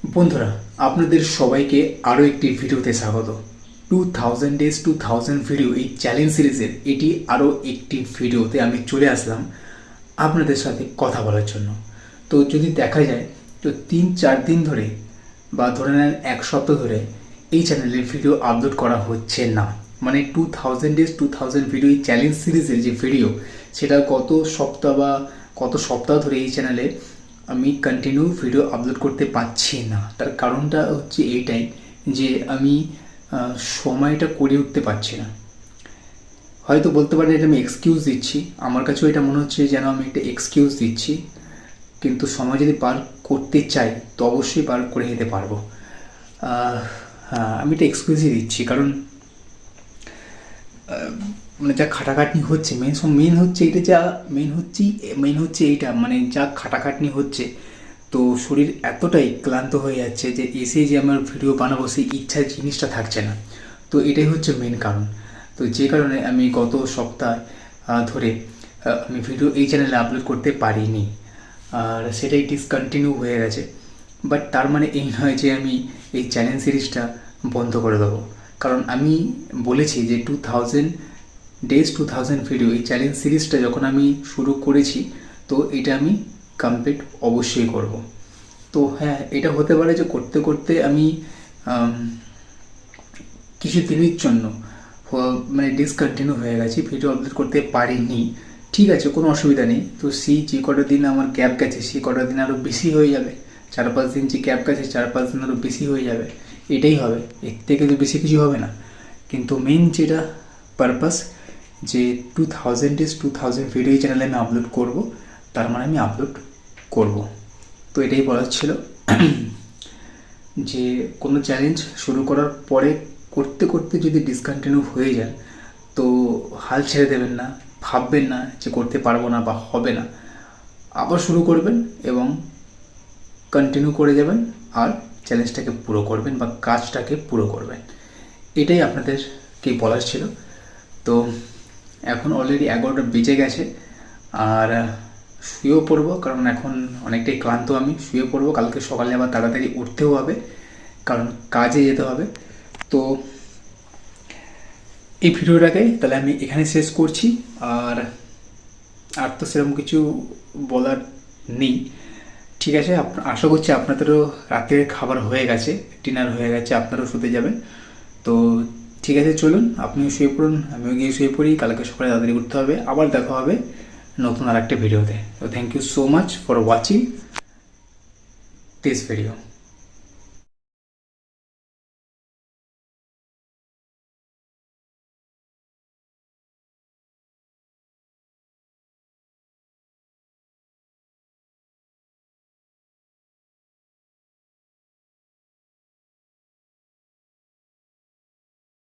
বন্ধুরা, আপনাদের সবাইকে আরও একটি ভিডিওতে স্বাগত। 2000 ডেজ 2000 ভিডিও এই চ্যালেঞ্জ সিরিজের এটি আরও একটি ভিডিওতে আমি চলে আসলাম আপনাদের সাথে কথা বলার জন্য। তো যদি দেখা যায় তো 3-4 দিন ধরে বা ধরে নেন এক সপ্তাহ ধরে এই চ্যানেলে ভিডিও আপলোড করা হচ্ছে না। মানে 2000 ডেজ 2000 ভিডিও এই চ্যালেঞ্জ সিরিজের যে ভিডিও সেটা কত সপ্তাহ ধরে এই চ্যানেলে আমি কন্টিনিউ ভিডিও আপলোড করতে পারছি না। তার কারণটা হচ্ছে এইটাই যে আমি সময়টা করে উঠতে পারছি না। হয়তো বলতে পারেন এটা আমি এক্সকিউজ দিচ্ছি, আমার কাছেও এটা মনে হচ্ছে যেন আমি একটা এক্সকিউজ দিচ্ছি, কিন্তু সময় যদি পার করতে চাই তো অবশ্যই পার করে নিতে পারবো। হ্যাঁ, আমি এটা এক্সকিউজই দিচ্ছি, কারণ মানে যা খাটাখাটনি হচ্ছে মেন হচ্ছে এইটা, মানে যা খাটাখাটনি হচ্ছে, তো শরীর এতটাই ক্লান্ত হয়ে যাচ্ছে যে এসে যে আমার ভিডিও বানাবো সেই ইচ্ছার জিনিসটা থাকছে না। তো এটাই হচ্ছে মেন কারণ। তো যে কারণে আমি গত সপ্তাহ ধরে আমি ভিডিও এই চ্যানেলে আপলোড করতে পারিনি, আর সেটাই ডিসকন্টিনিউ হয়ে গেছে। বাট তার মানে এই নয় যে আমি এই চ্যালেঞ্জ সিরিজটা বন্ধ করে দেবো, কারণ আমি বলেছি যে 2000 ডেজ 2000 ভিডিও এই চ্যালেঞ্জ সিরিজটা যখন আমি শুরু করেছি তো এটা আমি কমপ্লিট অবশ্যই করব। তো হ্যাঁ, এটা হতে পারে যে করতে করতে আমি কিছু দিনের জন্য মানে ডিসকন্টিনিউ হয়ে গেছি, ভিডিও আপলোড করতে পারিনি। ঠিক আছে, কোনো অসুবিধা নেই। তো সেই যে কটা দিন আমার গ্যাপ গেছে সেই কটা দিন আরও বেশি হয়ে যাবে। 4-5 দিন যে গ্যাপ গেছে 4-5 দিন আরও বেশি হয়ে যাবে, এটাই হবে, এর থেকে তো বেশি কিছু হবে না। কিন্তু মেন যেটা পারপাস যে 2000 ডেজ 2000 ভিডিও চ্যানেলে আমি আপলোড করব, তার মানে আমি আপলোড করব। তো এটাই বলার ছিল যে কোনো চ্যালেঞ্জ শুরু করার পরে করতে করতে যদি ডিসকন্টিনিউ হয়ে যায় তো হাল ছেড়ে দেবেন না, ভাববেন না যে করতে পারবো না বা হবে না। আবার শুরু করবেন এবং কন্টিনিউ করে যাবেন, আর চ্যালেঞ্জটাকে পুরো করবেন বা কাজটাকে পুরো করবেন। এটাই আপনাদেরকে বলার ছিল। তো এখন অলরেডি 11টা বেজে গেছে, আর শুয়েও পড়বো, কারণ এখন অনেকটাই ক্লান্ত। আমি শুয়ে পড়বো, কালকে সকালে আবার তাড়াতাড়ি উঠতেও হবে, কারণ কাজে যেতে হবে। তো এই ভিডিওটাকে তাহলে আমি এখানে শেষ করছি, আর তো সেরকম কিছু বলার নেই। ঠিক আছে, আশা করছি আপনাদেরও রাতের খাবার হয়ে গেছে, ডিনার হয়ে গেছে, আপনারাও শুতে যাবেন। তো ঠিক আছে, চলুন আপনিও শুয়ে পড়ুন, আমিও গিয়ে শুয়ে পড়ি, কালকে সকালে তাড়াতাড়ি উঠতে হবে। আবার দেখা হবে নতুন আর একটা ভিডিওতে। তো thank you so much for watching this video.